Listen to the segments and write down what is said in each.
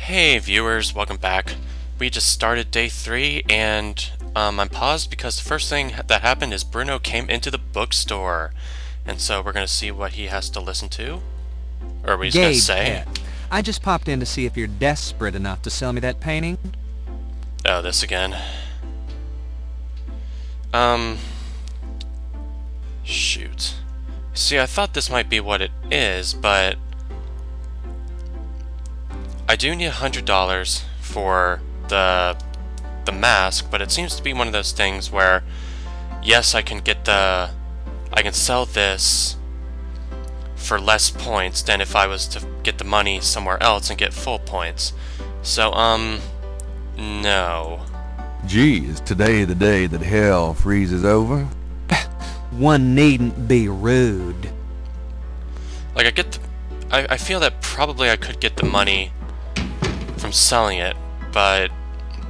Hey viewers, welcome back. We just started day 3 and I'm paused because the first thing that happened is Bruno came into the bookstore. And so we're going to see what he has to listen to. Or are we just going to say? Pet, I just popped in to see if you're desperate enough to sell me that painting. Oh, this again. Shoot. See, I thought this might be what it is, but I do need $100 for the mask, but it seems to be one of those things where, yes, I can sell this for less points than if I was to get the money somewhere else and get full points. So, no. Gee, is today the day that hell freezes over? One needn't be rude. Like, I feel that probably I could get the money from selling it, but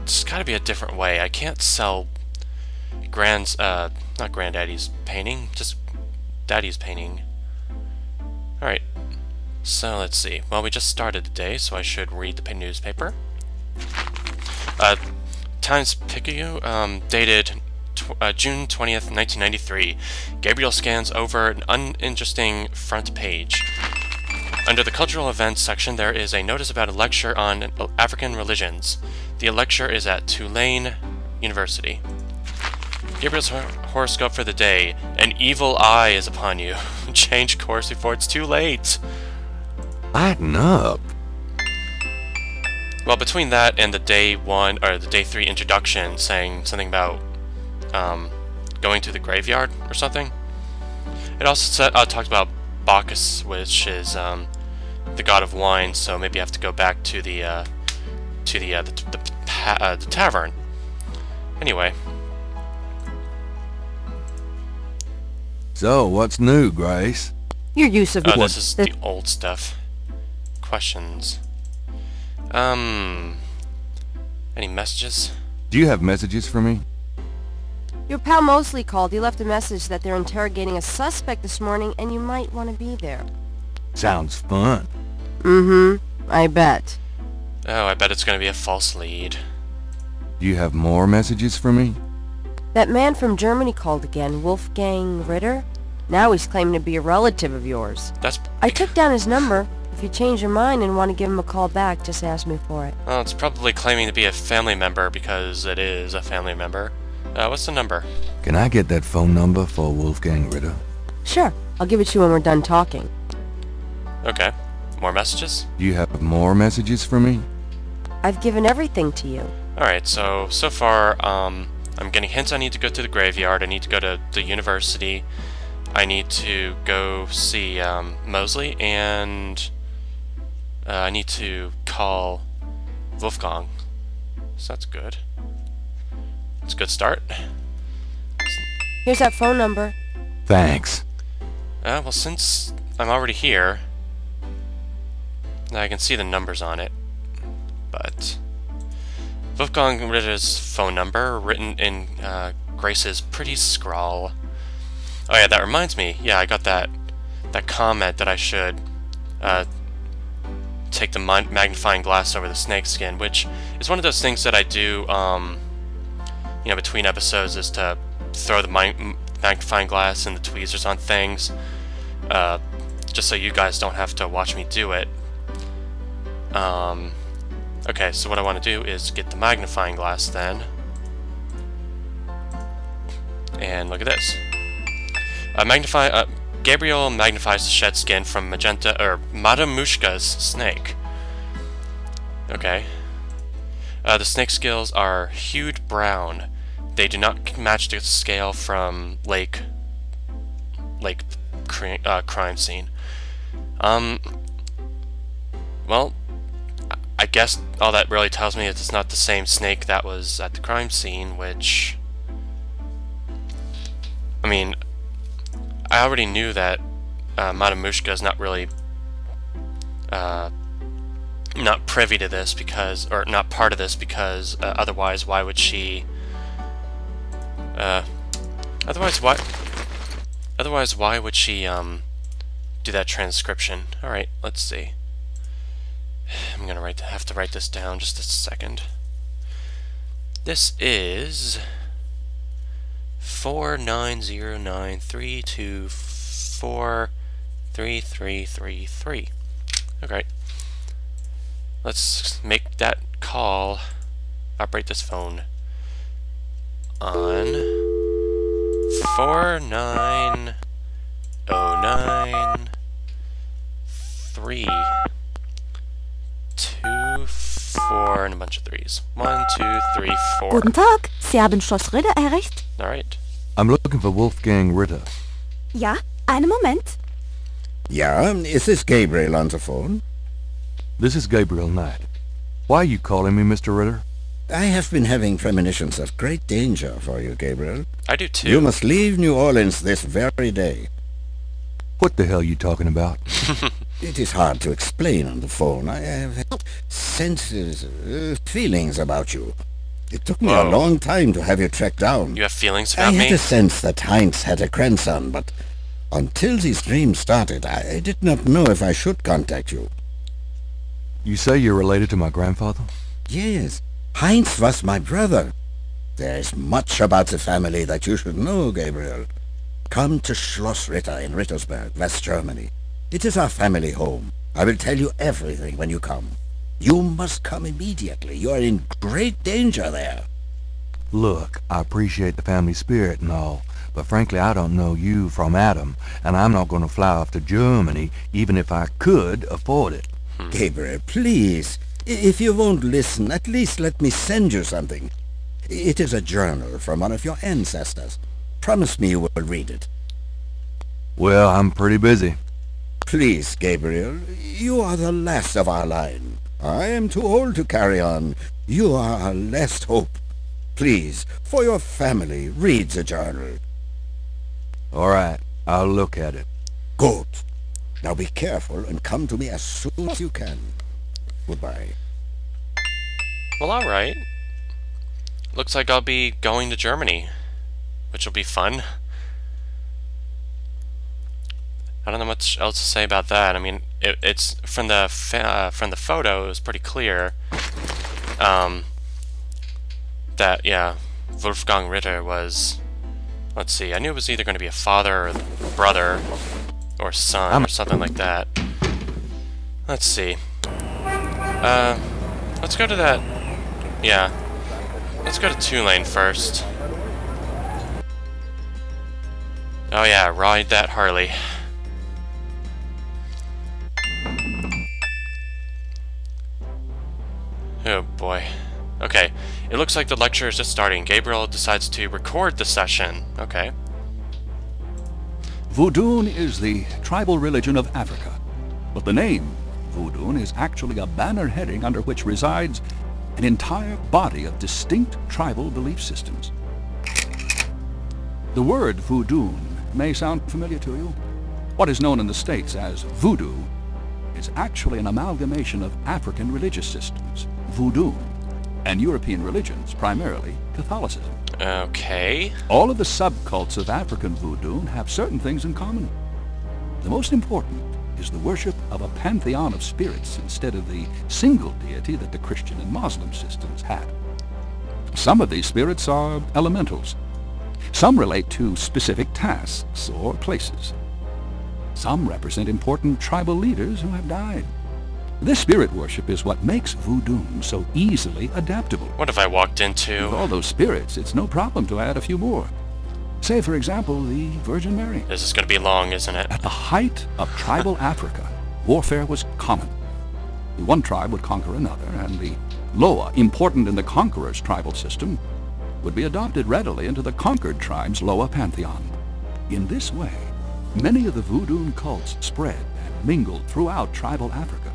it's gotta be a different way. I can't sell not Granddaddy's painting, just Daddy's painting. Alright, so let's see. Well, we just started the day, so I should read the newspaper. Times-Picayune, dated June 20th, 1993. Gabriel scans over an uninteresting front page. Under the Cultural Events section, there is a notice about a lecture on African religions. The lecture is at Tulane University. Gabriel's horoscope for the day. An evil eye is upon you. Change course before it's too late. Lighten up. Well, between that and the day 3 introduction saying something about going to the graveyard or something, it also talked about Bacchus, which is the god of wine. So maybe I have to go back to the tavern. Anyway. So, what's new, Grace? Your use of this is the old stuff. Questions. Any messages? Do you have messages for me? Your pal Mosely called. He left a message that they're interrogating a suspect this morning and you might want to be there. Sounds fun. Mm-hmm. I bet. Oh, I bet it's going to be a false lead. Do you have more messages for me? That man from Germany called again, Wolfgang Ritter. Now he's claiming to be a relative of yours. I took down his number. If you change your mind and want to give him a call back, just ask me for it. Well, it's probably claiming to be a family member because it is a family member. What's the number? Can I get that phone number for Wolfgang Ritter? Sure. I'll give it to you when we're done talking. Okay. More messages? Do you have more messages for me? I've given everything to you. Alright, so far, I'm getting hints I need to go to the graveyard, I need to go to the university, I need to go see Mosely, and I need to call Wolfgang. So that's good. It's a good start. Here's that phone number. Thanks. Well, since I'm already here, I can see the numbers on it, but Wolfgang Ritter's phone number, written in Grace's pretty scrawl. Oh yeah, that reminds me. Yeah, I got that comment that I should take the magnifying glass over the snake skin, which is one of those things that I do, between episodes, is to throw the magnifying glass and the tweezers on things, just so you guys don't have to watch me do it. Okay, so what I want to do is get the magnifying glass then. And look at this. Gabriel magnifies the shed skin from Madame Mushka's snake. Okay. The snake scales are hued brown. They do not match the scale from Lake crime scene. Well, I guess all that really tells me is it's not the same snake that was at the crime scene, which, I mean, I already knew that Madame Mushka is not really not privy to this because, or not part of this because, otherwise why would she otherwise why would she do that transcription? Alright, let's see. I'm gonna have to write this down just a second. This is 4909324333. Okay. Let's make that call. Operate this phone on 490932 and a bunch of threes. 1, 2, 3, 4. Guten Tag, Sie haben Schloss Ritter erreicht? Alright. I'm looking for Wolfgang Ritter. Ja, einen Moment. Yeah, is this Gabriel on the phone? This is Gabriel Knight. Why are you calling me, Mr. Ritter? I have been having premonitions of great danger for you, Gabriel. I do too. You must leave New Orleans this very day. What the hell are you talking about? It is hard to explain on the phone. I have had senses, feelings about you. It took me a long time to have you tracked down. You have feelings about me? I me? had a sense that Heinz had a grandson, but until these dreams started, I did not know if I should contact you. You say you're related to my grandfather? Yes. Heinz was my brother. There is much about the family that you should know, Gabriel. Come to Schloss Ritter in Rittersberg, West Germany. It is our family home. I will tell you everything when you come. You must come immediately. You are in great danger there. Look, I appreciate the family spirit and all, but frankly I don't know you from Adam, and I'm not going to fly off to Germany even if I could afford it. Gabriel, please. If you won't listen, at least let me send you something. It is a journal from one of your ancestors. Promise me you will read it. Well, I'm pretty busy. Please, Gabriel, you are the last of our line. I am too old to carry on. You are our last hope. Please, for your family, read the journal. All right, I'll look at it. Good. Now be careful and come to me as soon as you can. Goodbye. Well, alright. Looks like I'll be going to Germany, which will be fun. I don't know much else to say about that. I mean, it's from the photo. It was pretty clear that Wolfgang Ritter was. Let's see. I knew it was either going to be a father or brother or son or something like that. Let's see. Let's go to that. Yeah. Let's go to 2-lane first. Oh yeah, ride that Harley. Oh boy. Okay. It looks like the lecture is just starting. Gabriel decides to record the session. Okay. Voodoo is the tribal religion of Africa, but the name Voodoo is actually a banner heading under which resides an entire body of distinct tribal belief systems. The word voodoo may sound familiar to you. What is known in the States as voodoo is actually an amalgamation of African religious systems, voodoo, and European religions, primarily Catholicism. Okay. All of the subcults of African voodoo have certain things in common. The most important is the worship of a pantheon of spirits instead of the single deity that the Christian and Muslim systems had. Some of these spirits are elementals. Some relate to specific tasks or places. Some represent important tribal leaders who have died. This spirit worship is what makes voodoo so easily adaptable. What if I walked into... With all those spirits, it's no problem to add a few more. Say, for example, the Virgin Mary. This is going to be long, isn't it? At the height of tribal Africa, warfare was common. One tribe would conquer another, and the Loa, important in the conqueror's tribal system, would be adopted readily into the conquered tribe's Loa pantheon. In this way, many of the voodoo cults spread and mingled throughout tribal Africa,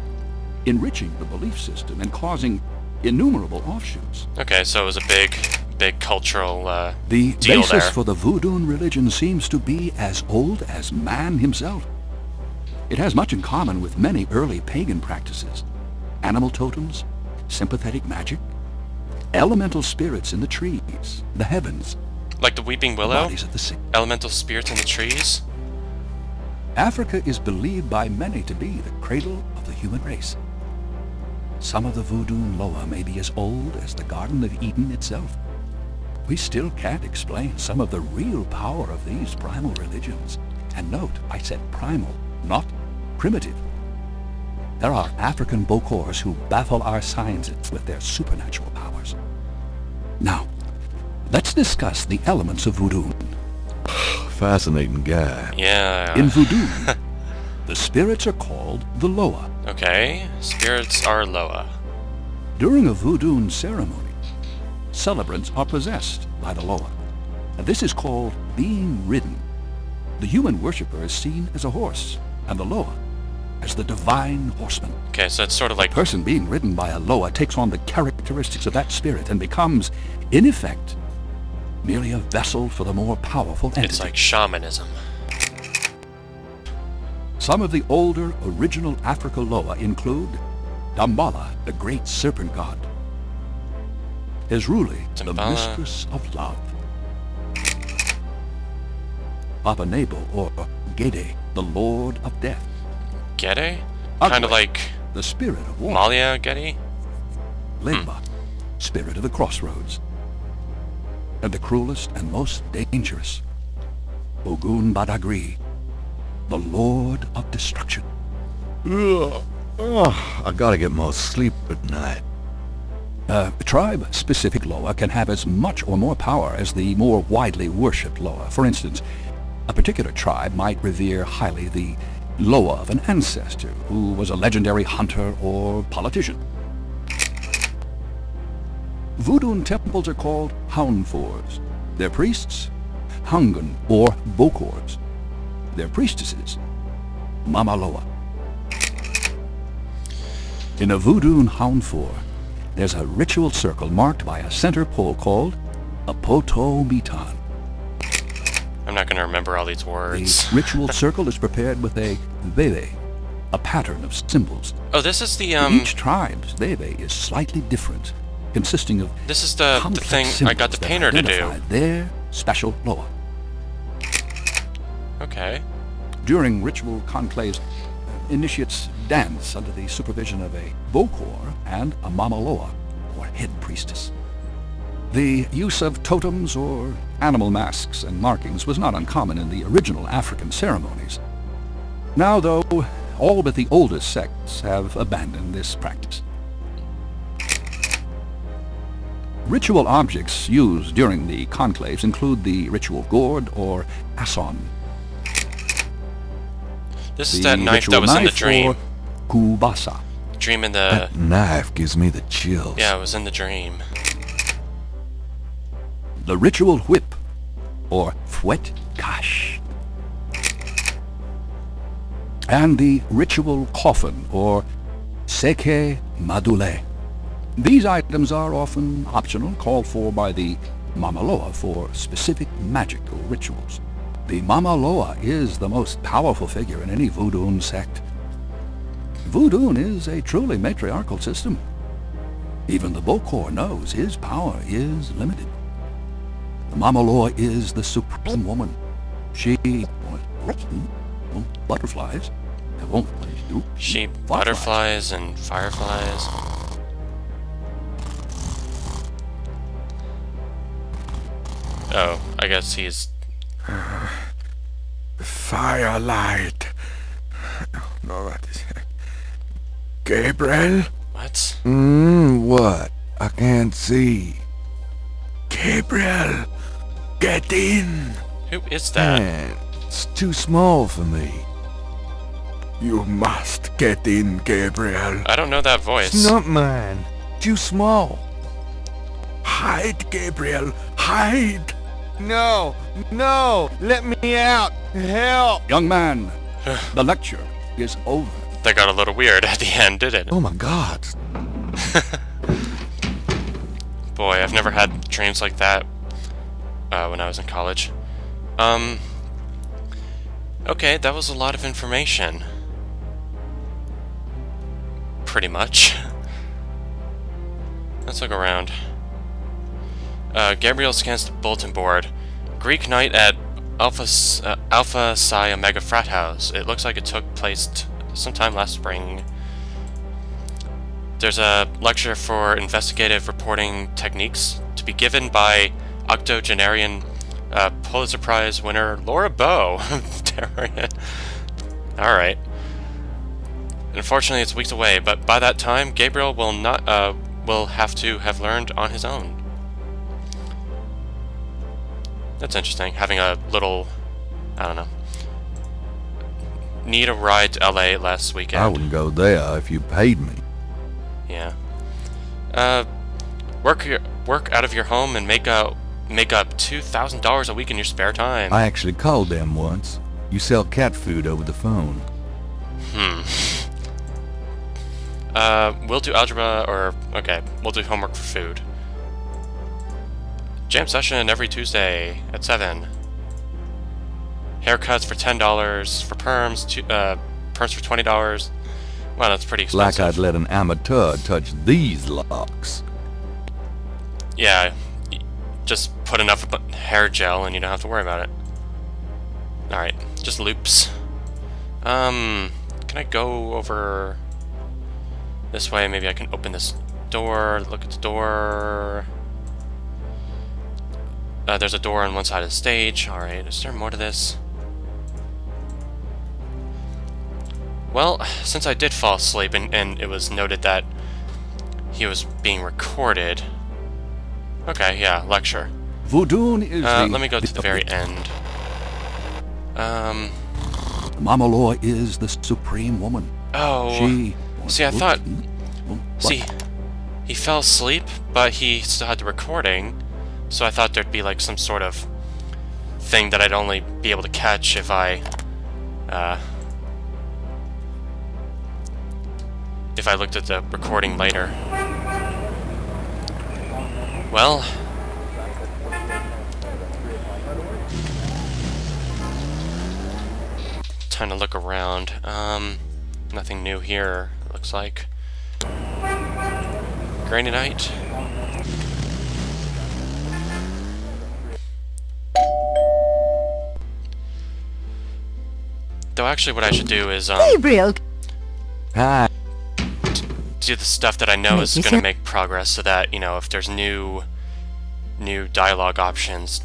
enriching the belief system and causing innumerable offshoots. Okay, so it was a big cultural the deal basis there. for the voodoo religion seems to be as old as man himself. It has much in common with many early pagan practices: animal totems, sympathetic magic, elemental spirits in the trees, the heavens, like the weeping willow, bodies of the sick. Elemental spirits in the trees. Africa is believed by many to be the cradle of the human race. some of the voodoo Loa may be as old as the Garden of Eden itself. We still can't explain some of the real power of these primal religions. And note, I said primal, not primitive. There are African Bokors who baffle our sciences with their supernatural powers. Now, let's discuss the elements of voodoo. Fascinating guy. Yeah. In voodoo, the spirits are called the Loa. Okay, spirits are Loa. During a voodoo ceremony, celebrants are possessed by the Loa. And this is called being ridden. The human worshipper is seen as a horse, and the Loa as the divine horseman. Okay, so it's sort of like... A person being ridden by a Loa takes on the characteristics of that spirit and becomes, in effect, merely a vessel for the more powerful entity. It's like shamanism. Some of the older, original Africa Loa include Dambala, the great serpent god, Ezruli, the mistress of love, Papa Nebo, or Gede, the lord of death, Gede? Kind of like... the spirit of war, Malia Gede? Legba, spirit of the crossroads, and the cruelest and most dangerous, Ogun Badagri, the lord of destruction. Ugh. Oh, I gotta get more sleep at night. Tribe-specific Loa can have as much or more power as the more widely worshipped Loa. For instance, a particular tribe might revere highly the Loa of an ancestor who was a legendary hunter or politician. Voodoo temples are called Haunfors. Their priests, Hangun or Bokors. Their priestesses, Mama Loa. In a voodoo Haunfor, there's a ritual circle marked by a center pole called a poto mitan. I'm not going to remember all these words. The ritual circle is prepared with a veve, a pattern of symbols. Oh, this is the, Each tribe's veve is slightly different, consisting of this is the thing I got the painter to do. Their special Loa. Okay. During ritual conclaves, initiates dance under the supervision of a Bokor and a Mama Loa, or head priestess. The use of totems or animal masks and markings was not uncommon in the original African ceremonies. Now, though, all but the oldest sects have abandoned this practice. Ritual objects used during the conclaves include the ritual gourd or asson. This is that knife that was in the dream. Kubasa. Dream in the... That knife gives me the chills. Yeah, it was in the dream. The ritual whip, or fouet cash. And the ritual coffin, or seke madule. These items are often optional, called for by the Mama Loa for specific magical rituals. The Mama Loa is the most powerful figure in any voodoo sect. Voodoo is a truly matriarchal system. Even the Bokor knows his power is limited. The Mama Loa is the supreme woman. She butterflies. She butterflies and fireflies. Oh, I guess he's... Firelight. No, what is it? Gabriel? What? What? I can't see. Gabriel, get in. Who is that? Man, it's too small for me. You must get in, Gabriel. I don't know that voice. It's not mine. Too small. Hide, Gabriel. Hide. No, no, let me out. Help. Young man, the lecture is over. That got a little weird at the end, did it? Oh my God. Boy, I've never had dreams like that when I was in college. Okay, that was a lot of information. Pretty much. Let's look around. Gabriel scans the bulletin board. Greek night at Alpha Psi Omega Frat House. It looks like it took place sometime last spring. There's a lecture for investigative reporting techniques to be given by octogenarian Pulitzer Prize winner Laura Bow. Alright. Unfortunately, it's weeks away, but by that time, Gabriel will have to have learned on his own. That's interesting, having a little, I don't know. Need a ride to LA last weekend. I wouldn't go there if you paid me. Yeah. Work out of your home and make up $2,000 a week in your spare time. I actually called them once. You sell cat food over the phone. We'll do algebra, or okay, we'll do homework for food. Jam session every Tuesday at 7. Haircuts for $10. For perms, perms for $20. Wow, that's pretty expensive. Like I'd let an amateur touch these locks. Yeah, just put enough hair gel and you don't have to worry about it. Alright, just loops. Can I go over this way? Maybe I can open this door, look at the door. There's a door on one side of the stage. Alright, is there more to this? Well, since I did fall asleep and it was noted that he was being recorded. Okay, yeah, lecture. Voodoo is let me go to the very end. Mama Law is the supreme woman. Oh, see, I thought... See, he fell asleep, but he still had the recording, so I thought there'd be like some sort of thing that I'd only be able to catch if I looked at the recording later. Well... Time to look around. Nothing new here, it looks like. Granny night. Though actually what I should do is Gabriel! Hi. do the stuff that I know is going to make progress, so that, you know, if there's new dialogue options,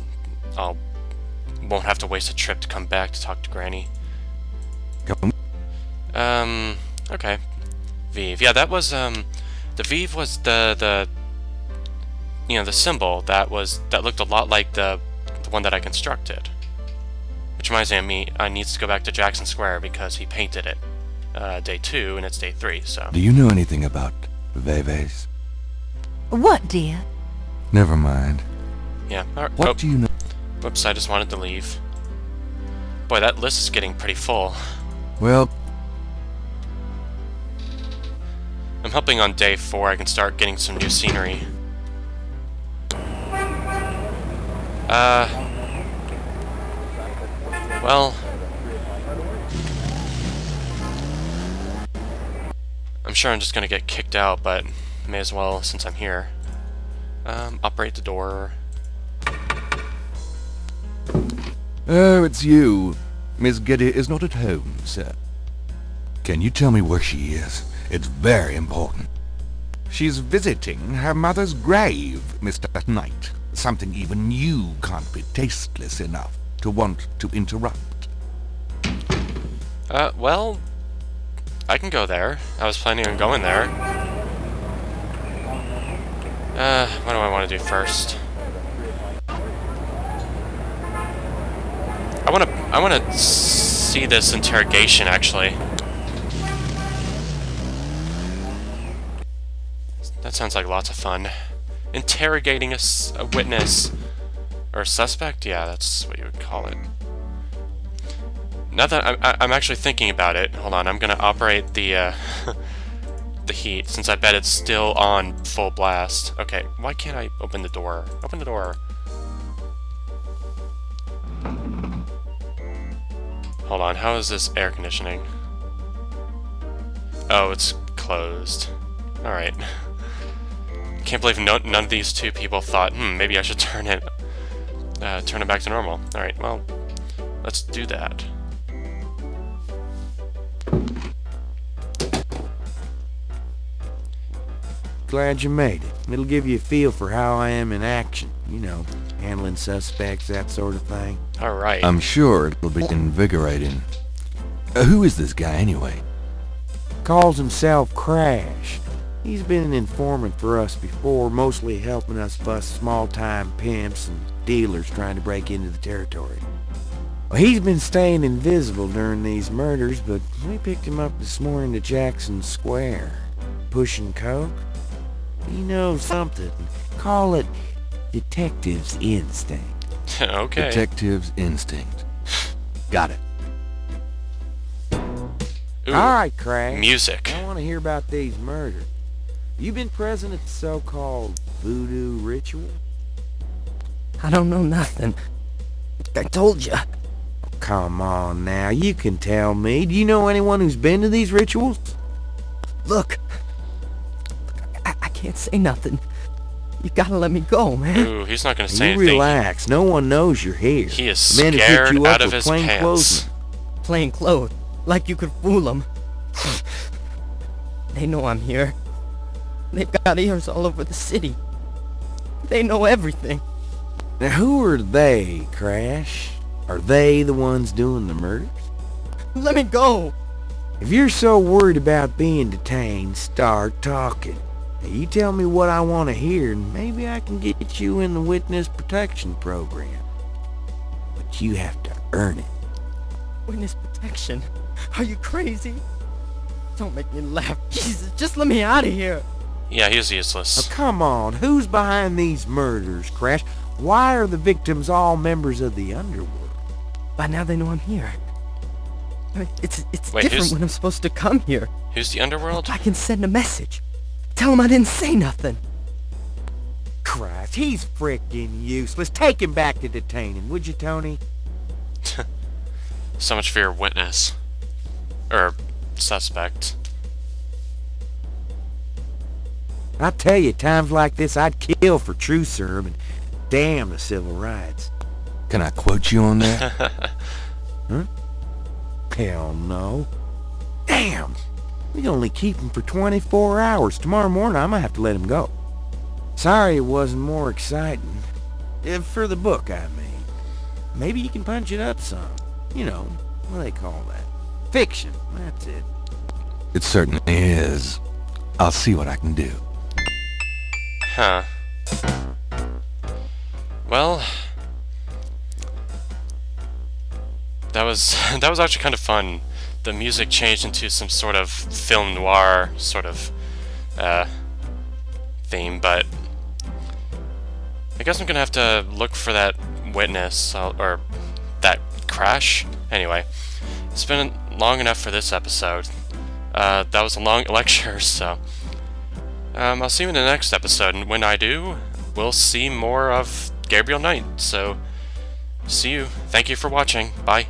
won't have to waste a trip to come back to talk to Granny. Okay. Vive. Yeah, that was, the Vive was the you know, the symbol that looked a lot like the one that I constructed. Which reminds me, I need to go back to Jackson Square because he painted it. Day 2, and it's day 3, so... Do you know anything about Vives? What, dear? Never mind. Yeah. What do you know? Whoops, I just wanted to leave. Boy, that list is getting pretty full. Well... I'm hoping on day 4 I can start getting some new scenery. Well... I'm sure I'm just gonna get kicked out, but may as well since I'm here. Operate the door. Oh, it's you. Miss Getty is not at home, sir. Can you tell me where she is? It's very important. She's visiting her mother's grave, Mr. Knight. Something even you can't be tasteless enough to want to interrupt. Well... I can go there. I was planning on going there. What do I want to do first? I wanna see this interrogation, actually. That sounds like lots of fun. Interrogating a witness. Or a suspect? Yeah, that's what you would call it. Now that I'm actually thinking about it, hold on, I'm gonna operate the the heat, since I bet it's still on full blast. Okay, why can't I open the door? Open the door. Hold on, how is this air conditioning? Oh, it's closed. Alright. Can't believe none of these two people thought, maybe I should turn it back to normal. Alright, well, let's do that. glad you made it. It'll give you a feel for how I am in action. You know, handling suspects, that sort of thing. Alright. I'm sure it'll be invigorating. Who is this guy, anyway? Calls himself Crash. He's been an informant for us before, mostly helping us bust small-time pimps and dealers trying to break into the territory. Well, he's been staying invisible during these murders, but we picked him up this morning at Jackson Square. Pushing coke? You know something. Call it detective's instinct. Okay. Detective's instinct. Got it. Ooh, Alright, Crash. music. I want to hear about these murders. You been present at the so-called voodoo ritual? I don't know nothing. I told you. Come on now, you can tell me. Do you know anyone who's been to these rituals? Look, I can't say nothing. You gotta let me go, man. Ooh, he's not gonna say You anything. relax. No one knows you're here. He is Men who picked scared you up out of were his plain pants. clothesmen. Plain clothes, like you could fool them. They know I'm here. They've got ears all over the city. They know everything. Now, who are they, Crash? Are they the ones doing the murders? Let me go. If you're so worried about being detained, start talking. Now, you tell me what I want to hear, and maybe I can get you in the witness protection program. But you have to earn it. Witness protection? Are you crazy? Don't make me laugh. Jesus, just let me out of here. Yeah, he's useless. Now, come on. Who's behind these murders, Crash? Why are the victims all members of the underworld? By now they know I'm here. I mean, it's Wait, different when I'm supposed to come here. Who's the underworld? I can send a message. Tell them I didn't say nothing. Christ, he's frickin' useless. Take him back to detaining, would you, Tony? So much for your witness. Or suspect. I tell you, times like this, I'd kill for truth serum and damn the civil rights. Can I quote you on that? Huh? Hell no. Damn! We can only keep him for 24 hours. Tomorrow morning, I might have to let him go. Sorry it wasn't more exciting. For the book, I mean. Maybe you can punch it up some. You know, what do they call that? Fiction, that's it. It certainly is. I'll see what I can do. Huh. Well, that was actually kind of fun. The music changed into some sort of film noir sort of theme, but I guess I'm gonna have to look for that witness or that crash. Anyway, it's been long enough for this episode. That was a long lecture, so I'll see you in the next episode, and when I do, we'll see more of Gabriel Knight. So, see you. Thank you for watching. Bye.